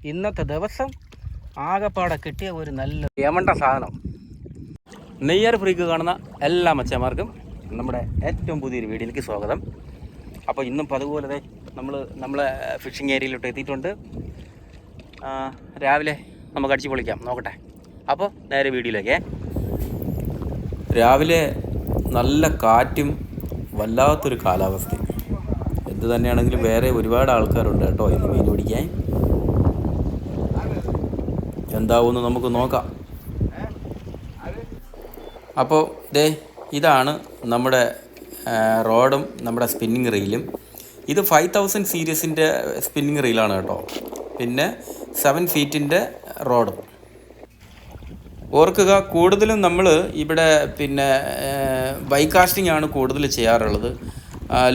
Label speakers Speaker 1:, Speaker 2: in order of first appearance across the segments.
Speaker 1: ഇന്നത്തെ ദിവസം ആകെപ്പാടെ കിട്ടിയ ഒരു നല്ല യമണ്ട സാധനം. നെയ്യർ ഫ്രീക്ക് കാണുന്ന എല്ലാ മച്ചന്മാർക്കും നമ്മുടെ ഏറ്റവും പുതിയൊരു വീഡിയോയിലേക്ക് സ്വാഗതം. അപ്പോൾ ഇന്നും അതുപോലെ നമ്മളെ ഫിഷിംഗ് ഏരിയയിലോട്ട് എത്തിയിട്ടുണ്ട്. രാവിലെ നമുക്ക് അടിച്ച് പൊളിക്കാം, നോക്കട്ടെ. അപ്പോൾ നേരെ വീഡിയോയിലേക്ക്.
Speaker 2: രാവിലെ നല്ല കാറ്റും വല്ലാത്തൊരു കാലാവസ്ഥ. എന്ത് തന്നെയാണെങ്കിലും വേറെ ഒരുപാട് ആൾക്കാരുണ്ട് കേട്ടോ ഇന്ന് മീൻ പിടിക്കാൻ. എന്താവുമെന്ന് നമുക്ക് നോക്കാം. അപ്പോൾ ഇതാണ് നമ്മുടെ റോഡും നമ്മുടെ സ്പിന്നിങ് റീലും. ഇത് 5000 സീരീസിൻ്റെ സ്പിന്നിങ് റീലാണ് കേട്ടോ. പിന്നെ 7 ഫീറ്റിൻ്റെ റോഡും. ഓർക്കുക, കൂടുതലും നമ്മൾ ഇവിടെ പിന്നെ ബൈകാസ്റ്റിംഗ് ആണ് കൂടുതൽ ചെയ്യാറുള്ളത്.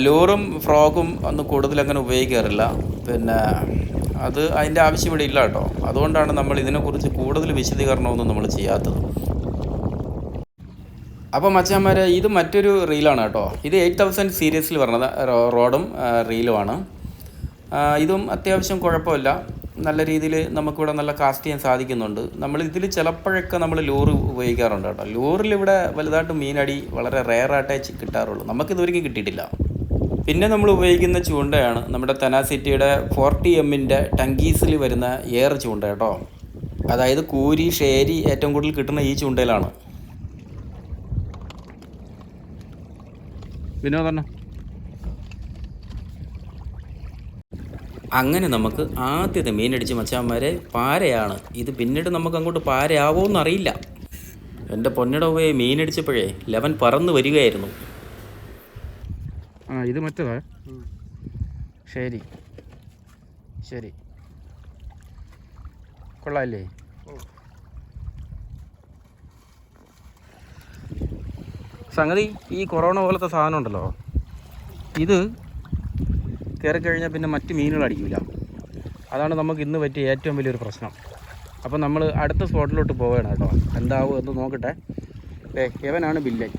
Speaker 2: ലൂറും ഫ്രോഗും ഒന്നും കൂടുതൽ അങ്ങനെ ഉപയോഗിക്കാറില്ല. പിന്നെ അതിൻ്റെ ആവശ്യം ഇവിടെ ഇല്ല കേട്ടോ. അതുകൊണ്ടാണ് നമ്മൾ ഇതിനെക്കുറിച്ച് കൂടുതൽ വിശദീകരണമൊന്നും നമ്മൾ ചെയ്യാത്തത്. അപ്പോൾ മച്ചാന്മാരെ, ഇത് മറ്റൊരു റീലാണ് കേട്ടോ. ഇത് 8000 സീരീസിൽ പറഞ്ഞത് റോഡും റീലുമാണ്. ഇതും അത്യാവശ്യം കുഴപ്പമില്ല, നല്ല രീതിയിൽ നമുക്കിവിടെ നല്ല കാസ്റ്റ് ചെയ്യാൻ സാധിക്കുന്നുണ്ട്. നമ്മൾ ഇതിൽ ചിലപ്പോഴൊക്കെ നമ്മൾ ലൂറ് ഉപയോഗിക്കാറുണ്ട് കേട്ടോ. ലൂറിൽ ഇവിടെ വലുതായിട്ട് മീനടി വളരെ റെയറായിട്ടേ കിട്ടാറുള്ളൂ. നമുക്കിതുവരെയും കിട്ടിയിട്ടില്ല. പിന്നെ നമ്മൾ ഉപയോഗിക്കുന്ന ചൂണ്ടയാണ് നമ്മുടെ തെനാസിറ്റിയുടെ 40M ടങ്കീസിൽ വരുന്ന എയർ ചൂണ്ട കേട്ടോ. അതായത് കൂരി, ഷേരി ഏറ്റവും കൂടുതൽ കിട്ടുന്ന ഈ ചൂണ്ടയിലാണ്.
Speaker 1: വിനോദണ്ണ
Speaker 2: അങ്ങനെ നമുക്ക് ആദ്യത്തെ മീനടിച്ച് മച്ചാന്മാരെ പാരയാണ്. ഇത് പിന്നീട് നമുക്ക് അങ്ങോട്ട് പാരയാവോന്നറിയില്ല. എൻ്റെ പൊന്നിടവേ മീനടിച്ചപ്പോഴേ 11 പറന്ന് വരികയായിരുന്നു.
Speaker 1: ഇത് മറ്റേതാ. ശരി ശരി, കൊള്ളാമല്ലേ? സംഗതി ഈ കൊറോണ പോലത്തെ സാധനം ഉണ്ടല്ലോ, ഇത് കയറിക്കഴിഞ്ഞാൽ പിന്നെ മറ്റ് മീനുകൾ അടിക്കില്ല. അതാണ് നമുക്ക് ഇന്ന് പറ്റിയ ഏറ്റവും വലിയൊരു പ്രശ്നം. അപ്പോൾ നമ്മൾ അടുത്ത സ്പോട്ടിലോട്ട് പോവുകയാണ് കേട്ടോ. എന്താവും എന്ന് നോക്കട്ടെ. ഇവനാണ് ബില്ലൻ.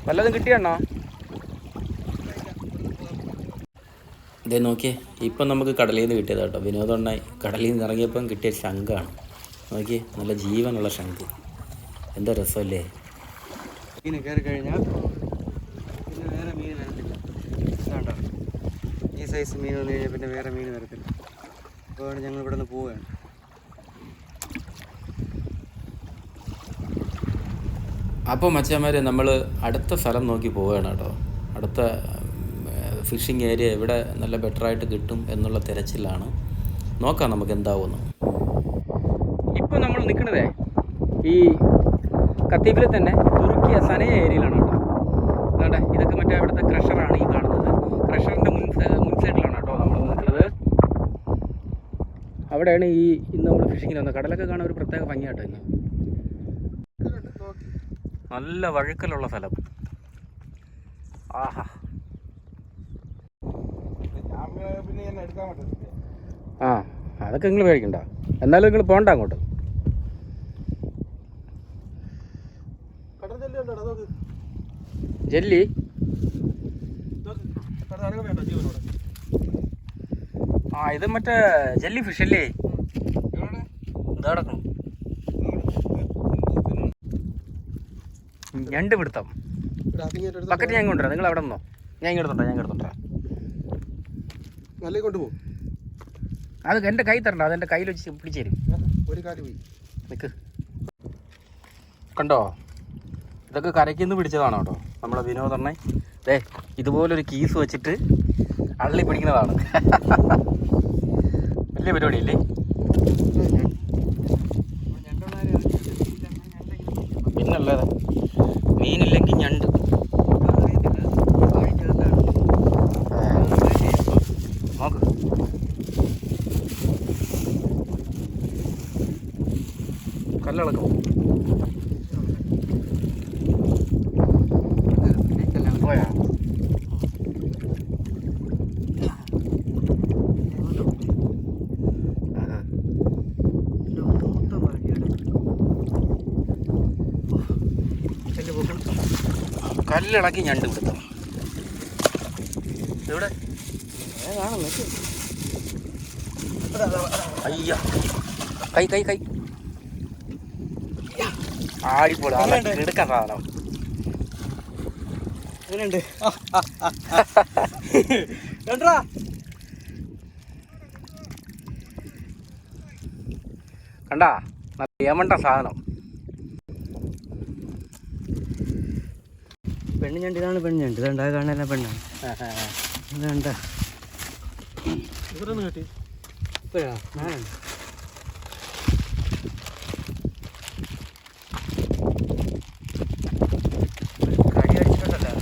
Speaker 1: വല്ലതും കിട്ടിയാണോ?
Speaker 2: ഇതേ നോക്കിയേ, ഇപ്പം നമുക്ക് കടലിൽ നിന്ന് കിട്ടിയത് കേട്ടോ. വിനോദണ്ണായി കടലിൽ നിന്ന് ഇറങ്ങിയപ്പം കിട്ടിയ ശംഖാണ്. നോക്കിയേ, നല്ല ജീവനുള്ള ശംഖ്. എന്താ രസമല്ലേ?
Speaker 1: മീൻ കയറി കഴിഞ്ഞാൽ പിന്നെ വേറെ മീൻ വരത്തില്ല കേട്ടോ. ഈ സൈസ് മീൻ വന്നു കഴിഞ്ഞാൽ പിന്നെ വേറെ മീൻ വരത്തില്ല. അപ്പോൾ ഞങ്ങൾ ഇവിടെ നിന്ന് പോവുകയാണ്.
Speaker 2: അപ്പോൾ മച്ചാന്മാരെ, നമ്മൾ അടുത്ത സ്ഥലം നോക്കി പോവുകയാണ് കേട്ടോ. അടുത്ത ഫിഷിംഗ് ഏരിയ എവിടെ നല്ല ബെറ്ററായിട്ട് കിട്ടും എന്നുള്ള തിരച്ചിലാണ്. നോക്കാം നമുക്ക് എന്താവുമെന്ന്.
Speaker 1: ഇപ്പോൾ നമ്മൾ നിൽക്കുന്നതേ ഈ കത്തീഫിൽ തന്നെ തുർക്കിയ സനയ ഏരിയയിലാണ് കേട്ടോ. അതാണ്ട് ഇതൊക്കെ മറ്റേ അവിടുത്തെ ക്രഷറാണ് ഈ കാണുന്നത്. ക്രഷറിൻ്റെ മുൻ സൈഡിലാണ് കേട്ടോ നമ്മൾ നിൽക്കുന്നത്. അവിടെയാണ് ഇന്ന് നമ്മൾ ഫിഷിങ്ങിന് വന്നത്. കടലൊക്കെ കാണാൻ ഒരു പ്രത്യേക ഭംഗിയാട്ടോ. ഇന്ന് നല്ല വഴുക്കലുള്ള സ്ഥലം. ആഹാ, അതൊക്കെ നിങ്ങൾ പേടിക്കണ്ട. എന്നാലും നിങ്ങൾ പോകണ്ട അങ്ങോട്ട്. ജെല്ലി ഇത് മറ്റേ ജെല്ലി ഫിഷ് അല്ലേ? എന്താ കിടക്കണം? ഞണ്ട് പിടുത്തം. ബക്കറ്റ് ഞാൻ കൊണ്ടുവരാം, നിങ്ങൾ അവിടെ നിന്നോ. ഞാൻ ഇങ്ങോട്ടുണ്ടോ.
Speaker 3: നല്ല കൊണ്ടുപോകും.
Speaker 1: അത് എൻ്റെ കൈ തരണ്ട, അതെൻ്റെ കയ്യിൽ വെച്ച് പിടിച്ചു തരും.
Speaker 3: ഒരു കാല് പോയി
Speaker 1: നിൽക്ക്. കണ്ടോ, ഇതൊക്കെ കരയ്ക്കുന്ന് പിടിച്ചതാണ് കേട്ടോ നമ്മളെ വിനോദണ്ണ. ഇതുപോലൊരു കീസ് വെച്ചിട്ട് അള്ളി പിടിക്കുന്നതാണ്. വലിയ പരിപാടിയില്ലേ? പിന്നല്ലേ, മീനില്ലെങ്കിൽ ഞണ്ട്. നോക്ക്, കല്ലിളക്കം. പോയാ കല്ലിളക്കി ഞണ്ട് പിടുത്തം. എവിടെ അയ്യ കൈ കൈ കൈ ആടിപ്പോളി എടുക്കാൻ സാധനം.
Speaker 3: എങ്ങനെയുണ്ട്?
Speaker 1: കണ്ടാ നല്ല ഏമണ്ട സാധനം.
Speaker 3: പെണ്ണ് ഞണ്ട്, ഇതാണ് പെണ്ണ് ഞണ്ട്. ഇതുണ്ടാ കാണാൻ പെണ്ണാണ്. ഇതുണ്ട
Speaker 1: കിട്ടി
Speaker 3: ഇപ്പോഴാ ഞാനുണ്ട്. കടി അടിച്ചിട്ടുണ്ടല്ലോ.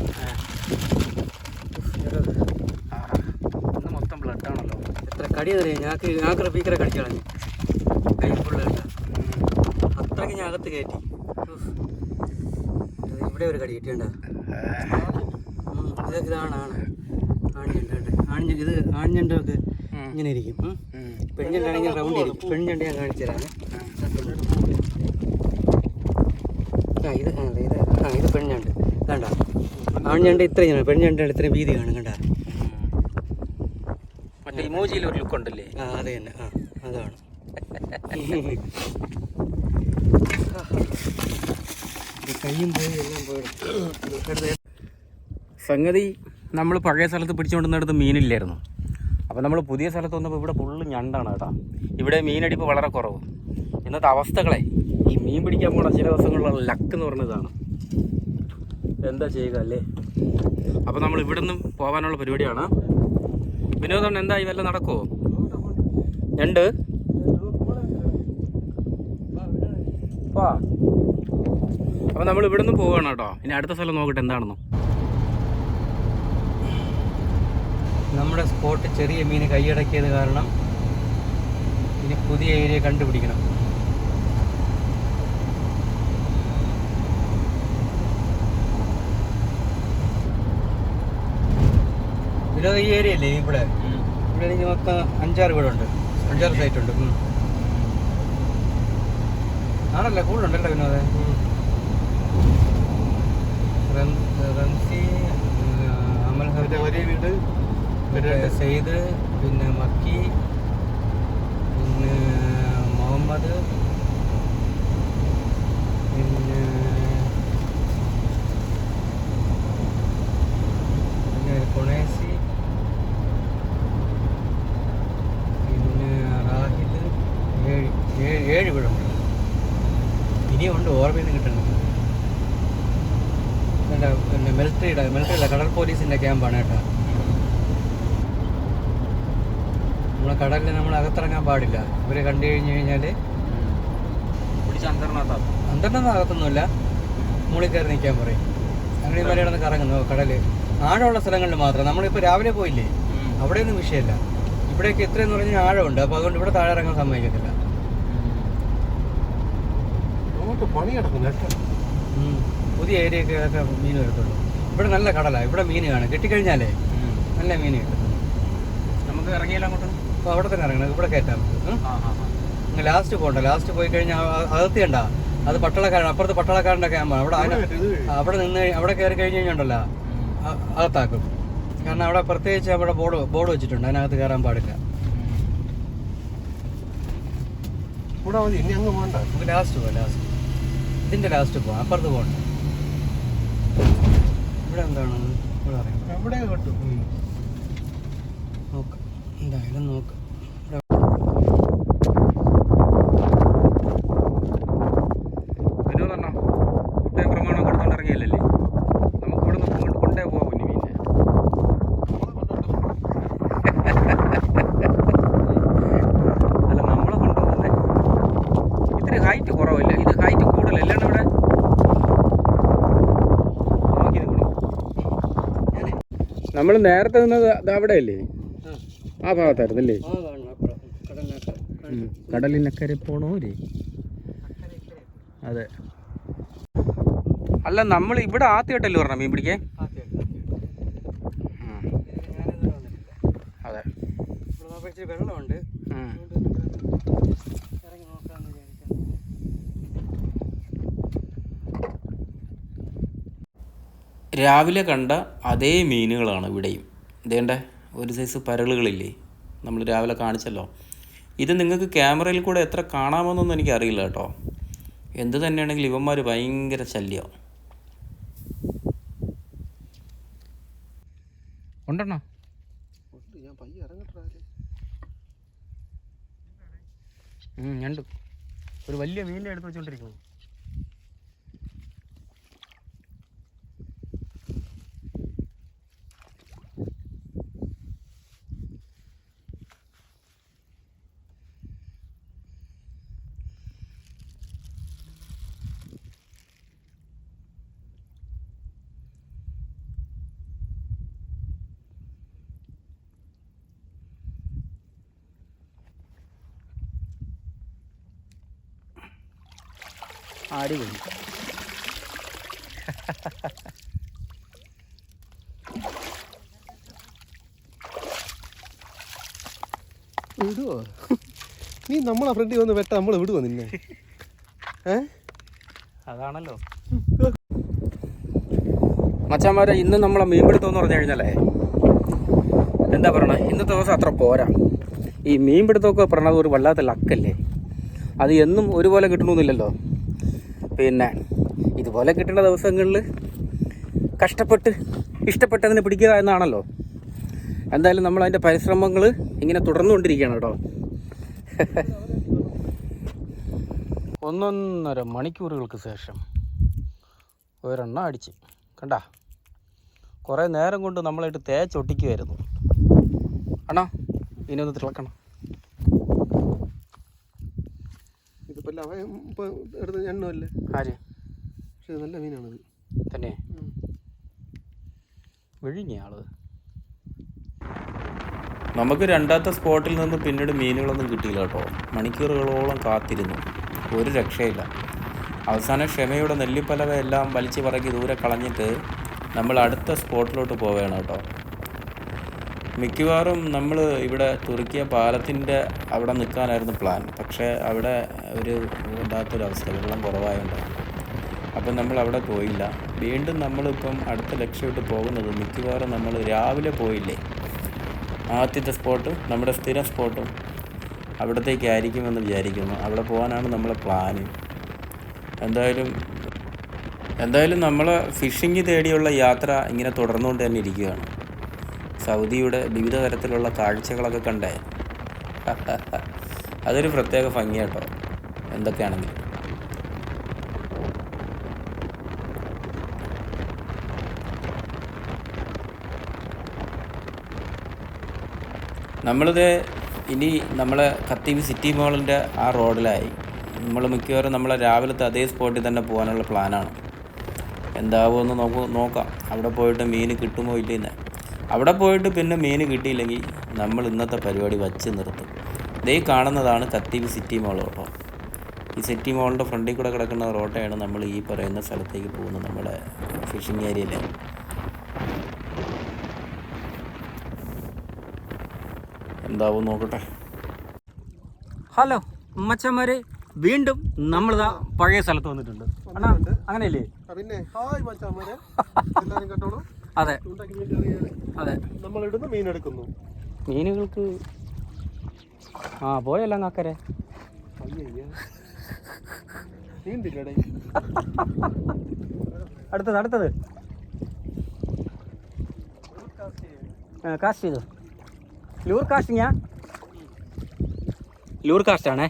Speaker 1: ഇന്ന് മൊത്തം ബ്ലഡാണല്ലോ.
Speaker 3: എത്ര കടി അറിയാം. ഞാക്കറ പീക്കറെ കടിച്ചു കളഞ്ഞു. കൈ ഫുള്ള് കേട്ടോ. അത്രയ്ക്ക് ഞാൻ അകത്ത് കയറ്റി. ഇവിടെ ഒരു കടി കിട്ടിയണ്ട. ഇതാണ് ആണിഞ്ഞണ്ട്. ഇത് ആണിഞ്ഞണ്ടൊക്കെ ഇങ്ങനെ ഇരിക്കും. പെണ്ണിഞ്ഞണ്ടാണെങ്കിൽ റൗണ്ട് ഇരിക്കും. പെണ്ണിഞ്ഞണ്ട് ഞാൻ കാണിച്ചു തരാം. ഇത് പെണ്ണിഞ്ഞണ്ട് കണ്ട. ആണിഞ്ഞണ്ട് ഇത്രയും, പെണ്ണിഞ്ഞണ്ട് ഇത്രയും വീതി കാണും കണ്ട.
Speaker 1: മറ്റേ ഇമോജിയിൽ ഒരു ലുക്ക് ഉണ്ടല്ലേ?
Speaker 3: അത് തന്നെ. അതാണ് കയ്യും പോയി എല്ലാം പോയി.
Speaker 1: സംഗതി നമ്മൾ പഴയ സ്ഥലത്ത് പിടിച്ചുകൊണ്ടിരുന്നിടത്ത് മീനില്ലായിരുന്നു. അപ്പോൾ നമ്മൾ പുതിയ സ്ഥലത്ത് വന്നപ്പോൾ ഇവിടെ ഫുള്ള് ഞണ്ടാണ് കേട്ടോ. ഇവിടെ മീനടിപ്പ് വളരെ കുറവ്. ഇന്നത്തെ അവസ്ഥകളെ ഈ മീൻ പിടിക്കാൻ പോണ ചില ദിവസങ്ങളിലുള്ള ലക്ക് എന്ന് പറഞ്ഞതാണ്. എന്താ ചെയ്യുക അല്ലേ? അപ്പോൾ നമ്മൾ ഇവിടെ നിന്നും പോകാനുള്ള പരിപാടിയാണ്. വിനോദം എന്താ ഇതെല്ലാം നടക്കുമോ? ഞണ്ട് വാ. അപ്പോൾ നമ്മൾ ഇവിടെ നിന്ന് പോവുകയാണ് കേട്ടോ. ഇനി അടുത്ത സ്ഥലം നോക്കട്ടെ എന്താണെന്നോ.
Speaker 3: നമ്മുടെ സ്പോട്ട് ചെറിയ മീൻ കൈയടക്കിയത് കാരണം ഇനി പുതിയ ഏരിയ കണ്ടുപിടിക്കണം. വിനോദ ഈ ഏരിയ അല്ലേ ഇവിടെ എനിക്ക് മൊത്തം 5-6 വീടുണ്ട്, 5-6 സൈറ്റ് ഉണ്ട്. ആണല്ലേ കൂടുതലുണ്ടല്ലോ വിനോദ. റംസി, അമൽ വീട്, സെയ്ദ്, പിന്നെ മക്കി, പിന്നെ മുഹമ്മദ്, പിന്നെ കൊണേസി, പിന്നെ റാഹിദ്. 7 വീടുണ്ട്. ഇനിയുണ്ട്, ഓർമ്മയിൽ നിന്ന് കിട്ടുന്നത്. പിന്നെ മിലിറ്ററിയുടെ കടൽ പോലീസിൻ്റെ ക്യാമ്പാണ് കേട്ടോ. നമ്മളെ കടലിൽ നമ്മൾ അകത്തിറങ്ങാൻ പാടില്ല. ഇവരെ കണ്ടു കഴിഞ്ഞ് കഴിഞ്ഞാൽ
Speaker 1: പിടിച്ച്
Speaker 3: അന്തറിനൊന്നും അകത്തൊന്നുമില്ല, മുകളിൽ കയറി നിൽക്കാൻ പറയും. അങ്ങനെ ഇവരെ കിടന്ന് കറങ്ങുന്നു കടല്. ആഴമുള്ള സ്ഥലങ്ങളിൽ മാത്രം. നമ്മളിപ്പോൾ രാവിലെ പോയില്ലേ, അവിടെയൊന്നും വിഷയമില്ല. ഇവിടെയൊക്കെ എത്രയെന്ന് പറഞ്ഞാൽ ആഴമുണ്ട്. അപ്പോൾ അതുകൊണ്ട് ഇവിടെ താഴെ ഇറങ്ങാൻ സമ്മതിക്കത്തില്ല. പുതിയ ഏരിയയൊക്കെ മീൻ വരത്തുള്ളൂ. ഇവിടെ നല്ല കടലാണ്. ഇവിടെ മീൻ കാണും. കിട്ടിക്കഴിഞ്ഞാലേ നല്ല മീൻ കിട്ടും.
Speaker 1: നമുക്ക് ഇറങ്ങിയാലും അങ്ങോട്ട്.
Speaker 3: അപ്പോൾ അവിടെ തന്നെ ഇറങ്ങണം. ഇവിടെ കയറ്റാൻ പറ്റും. ലാസ്റ്റ് പോകണ്ട. ലാസ്റ്റ് പോയി കഴിഞ്ഞാൽ അകത്തിയണ്ട. അത് പട്ടാളക്കാരൻ, അപ്പുറത്ത് പട്ടാളക്കാരൻ്റെ ക്യാമ്പാണ്. അവിടെ നിന്ന് അവിടെ കയറി കഴിഞ്ഞ് കഴിഞ്ഞുണ്ടല്ലോ അകത്താക്കും. കാരണം അവിടെ പ്രത്യേകിച്ച് അവിടെ ബോർഡ് വെച്ചിട്ടുണ്ട്, അതിനകത്ത് കയറാൻ പാടില്ല. നമുക്ക് ലാസ്റ്റ് പോവാം. ഇതിൻ്റെ ലാസ്റ്റ് പോവാം. അപ്പുറത്ത് പോകണ്ട. ഇവിടെ എന്താണ് ഇവിടെ അറിയാം. നോക്കാം, എന്തായാലും നോക്കാം.
Speaker 1: വിനോദണ്ണ കുട്ടയം പ്രമാണം കൊടുത്തോണ്ട് ഇറങ്ങിയല്ലേ? നമുക്ക് ഇവിടെ നിന്ന് കൊണ്ടേ പോവാം കുഞ്ഞു മീനെ. അല്ല, നമ്മളെ കൊണ്ടുപോകുന്നേ ഇത്തിരി ഹൈറ്റ് കുറവില്ല. ഇത് ഹൈറ്റ് കൂടുതലല്ല ഇവിടെ. നമ്മൾ നേരത്തെ നിന്നത് അവിടെയല്ലേ? ആ ഭാഗത്തായിരുന്നല്ലേ? കടലിനക്കരെ പോണോരേ. അതെ. അല്ല, നമ്മൾ ഇവിടെ ആദ്യമായിട്ടല്ലേ പറഞ്ഞ മീൻ പിടിക്കാൻ? അതെ.
Speaker 3: വെള്ളമുണ്ട്.
Speaker 2: രാവിലെ കണ്ട അതേ മീനുകളാണ് ഇവിടെയും. ഇതേണ്ട ഒരു സൈസ് പരലുകളില്ലേ, നമ്മൾ രാവിലെ കാണിച്ചല്ലോ. ഇത് നിങ്ങൾക്ക് ക്യാമറയിൽ കൂടെ എത്ര കാണാമെന്നൊന്നും എനിക്കറിയില്ല കേട്ടോ. എന്ത് തന്നെയാണെങ്കിലും ഇവന്മാർ ഭയങ്കര ശല്യം.
Speaker 1: ഉണ്ടെണ്ണോ? ഞണ്ട് ഒരു വലിയ മീനിനെ എടുത്ത് വെച്ചോണ്ടിരിക്കുന്നു. അടിപൊളി.
Speaker 4: വിടുവോ നീ? നമ്മളെ ഫ്രണ്ടിൽ വന്ന് വെട്ട നമ്മൾ വിടുവോ നിന്നെ?
Speaker 1: അതാണല്ലോ മച്ചാന്മാരെ, ഇന്ന് നമ്മളെ മീൻപിടുത്തം എന്ന് പറഞ്ഞു കഴിഞ്ഞാലേ എന്താ പറയണേ, ഇന്നത്തെ ദിവസം അത്ര പോരാ. ഈ മീൻപിടുത്തമൊക്കെ പറഞ്ഞത് ഒരു വല്ലാത്ത ലക്കല്ലേ. അത് എന്നും ഒരുപോലെ കിട്ടണമെന്നില്ലല്ലോ. പിന്നെ ഇതുപോലെ കിട്ടുന്ന ദിവസങ്ങളിൽ കഷ്ടപ്പെട്ട് ഇഷ്ടപ്പെട്ടതിനെ പിടിക്കുക എന്നാണല്ലോ. എന്തായാലും നമ്മൾ അതിൻ്റെ പരിശ്രമങ്ങൾ ഇങ്ങനെ തുടർന്നുകൊണ്ടിരിക്കുകയാണ് കേട്ടോ. 1.5 മണിക്കൂറുകൾക്ക് ശേഷം ഒരെണ്ണം അടിച്ച് കണ്ട. കുറേ നേരം കൊണ്ട് നമ്മളായിട്ട് തേച്ചൊട്ടിക്കുമായിരുന്നു. അണ്ണാ ഇനി ഒന്ന് തിളക്കണം.
Speaker 4: എണ്ണല്ലേ
Speaker 1: ആര്?
Speaker 4: പക്ഷെ നല്ല മീനാണത്
Speaker 1: തന്നെ. വിഴിഞ്ഞ ആള്.
Speaker 2: നമുക്ക് രണ്ടാമത്തെ സ്പോട്ടിൽ നിന്ന് പിന്നീട് മീനുകളൊന്നും കിട്ടിയില്ല കേട്ടോ. മണിക്കൂറുകളോളം കാത്തിരുന്നു, ഒരു രക്ഷയില്ല. അവസാനം ക്ഷമയുടെ നെല്ലിപ്പലവയെല്ലാം വലിച്ചു പറക്കി ദൂരെ കളഞ്ഞിട്ട് നമ്മൾ അടുത്ത സ്പോട്ടിലോട്ട് പോവുകയാണ് കേട്ടോ. മിക്കവാറും നമ്മൾ ഇവിടെ തുർക്കിയ പാലത്തിൻ്റെ അവിടെ നിൽക്കാനായിരുന്നു പ്ലാൻ. പക്ഷേ അവിടെ ഒരു വല്ലാത്തൊരവസ്ഥ, വെള്ളം കുറവായതുകൊണ്ട് അപ്പം നമ്മൾ അവിടെ പോയില്ല. വീണ്ടും നമ്മളിപ്പം അടുത്ത ലക്ഷ്യമായിട്ട് പോകുന്നത് മിക്കവാറും നമ്മൾ രാവിലെ പോയില്ലേ ആദ്യത്തെ സ്പോട്ട്, നമ്മുടെ സ്ഥിരം സ്പോട്ടും അവിടത്തേക്കായിരിക്കുമെന്ന് വിചാരിക്കുന്നു. അവിടെ പോകാനാണ് നമ്മളെ പ്ലാന്. എന്തായാലും നമ്മൾ ഫിഷിങ് തേടിയുള്ള യാത്ര ഇങ്ങനെ തുടർന്നുകൊണ്ട് തന്നെ ഇരിക്കുകയാണ്. സൗദിയുടെ വിവിധ തരത്തിലുള്ള കാഴ്ചകളൊക്കെ കണ്ടേ അതൊരു പ്രത്യേക ഭംഗിയാട്ടോ എന്തൊക്കെയാണെങ്കിലും. നമ്മളിത് ഇനി നമ്മളെ ഖത്തീബ് സിറ്റി മോളിൻ്റെ ആ റോഡിലായി. നമ്മൾ മിക്കവാറും നമ്മളെ രാവിലത്തെ അതേ സ്പോട്ടിൽ തന്നെ പോകാനുള്ള പ്ലാനാണ്. എന്താവുമെന്ന് നോക്കാം. അവിടെ പോയിട്ട് മീൻ കിട്ടുമോ ഇല്ലെന്ന്. അവിടെ പോയിട്ട് പിന്നെ മീൻ കിട്ടിയില്ലെങ്കിൽ നമ്മൾ ഇന്നത്തെ പരിപാടി വച്ച് നിർത്തും. ഇതേ കാണുന്നതാണ് ഖത്തീബ് സിറ്റി മോൾ കേട്ടോ. ഈ സിറ്റി മോളിൻ്റെ ഫ്രണ്ടിൽ കൂടെ കിടക്കുന്ന റോട്ടയാണ് നമ്മൾ ഈ പറയുന്ന സ്ഥലത്തേക്ക് പോകുന്നത്, നമ്മുടെ ഫിഷിംഗ് ഏരിയയിലെ. എന്താവും നോക്കട്ടെ.
Speaker 1: ഹലോ മച്ചന്മാരെ, വീണ്ടും നമ്മളിതാ പഴയ സ്ഥലത്ത് വന്നിട്ടുണ്ട്. അണ്ണാ അങ്ങനെയല്ലേ?
Speaker 4: പിന്നെ ഹായ് മച്ചാമാരെ, എല്ലാവരും കേട്ടോളൂ.
Speaker 1: അതെ അതെ,
Speaker 4: നമ്മൾ ഇടുന്ന മീൻ എടുക്കുന്നു.
Speaker 1: മീനുകൾക്ക് പോയല്ലോ കാക്കരെ.
Speaker 4: നീന്തില്ലേ
Speaker 1: അടുത്തത് കാസ്റ്റ് ചെയ്തു. ലൂർ കാസ്റ്റിങ്ങാ? ലൂർ കാസ്റ്റാണേ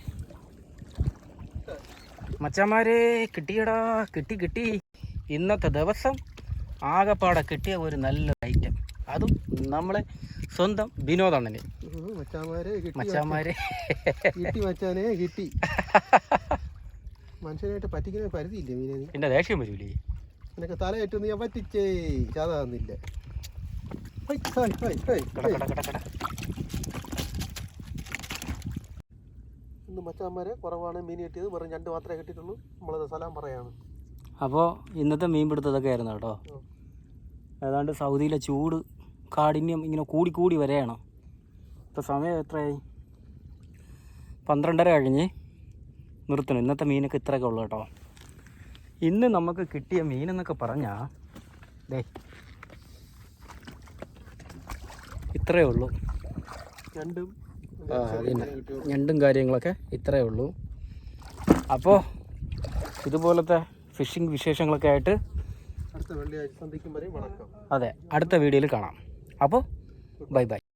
Speaker 1: മച്ചന്മാരെ. കിട്ടിയടാ, കിട്ടി. ഇന്നത്തെ ദിവസം ആകെപ്പാടെ കിട്ടിയ ഒരു നല്ല ഐറ്റം, അതും നമ്മളെ സ്വന്തം വിനോദണ്ണന്. മച്ചാമാരെ
Speaker 4: കിട്ടി. മനുഷ്യനായിട്ട് പറ്റിക്കുന്ന പരിധിയില്ലേ മീനെ?
Speaker 1: പിന്നെ ദേഷ്യം വരൂലേ
Speaker 4: നിനക്ക് തലയേറ്റൊന്നും ഞാൻ പറ്റിച്ചേ ചാതാന്നില്ല. ഇന്ന് മച്ചാമാരെ കുറവാണ് മീൻ കിട്ടിയത്, വെറും 2 മാത്രമേ കിട്ടിയിട്ടുള്ളൂ. നമ്മളത് സലാം പറയാണ്.
Speaker 1: അപ്പോൾ ഇന്നത്തെ മീൻ പിടുത്തതൊക്കെ ആയിരുന്നു കേട്ടോ. ഏതാണ്ട് സൗദിയിലെ ചൂട് കാഠിന്യം ഇങ്ങനെ കൂടി വരെയാണ്. ഇപ്പോൾ സമയം എത്രയായി? 12:30 കഴിഞ്ഞ് നിർത്തണം. ഇന്നത്തെ മീനൊക്കെ ഇത്രയൊക്കെ ഉള്ളു കേട്ടോ. ഇന്ന് നമുക്ക് കിട്ടിയ മീനെന്നൊക്കെ പറഞ്ഞാൽ ദേ ഇത്രയേ ഉള്ളൂ.
Speaker 4: ഞണ്ടും
Speaker 1: അതിന് ഞണ്ടും കാര്യങ്ങളൊക്കെ ഇത്രയേ ഉള്ളൂ. അപ്പോൾ ഇതുപോലത്തെ ഫിഷിംഗ് വിശേഷങ്ങളൊക്കെ ആയിട്ട്
Speaker 4: അടുത്ത വെള്ളിയാഴ്ച സന്ധിക്കും വരെ വണക്കം.
Speaker 1: അതെ അടുത്ത വീഡിയോയിൽ കാണാം. അപ്പോൾ ബൈ ബൈ.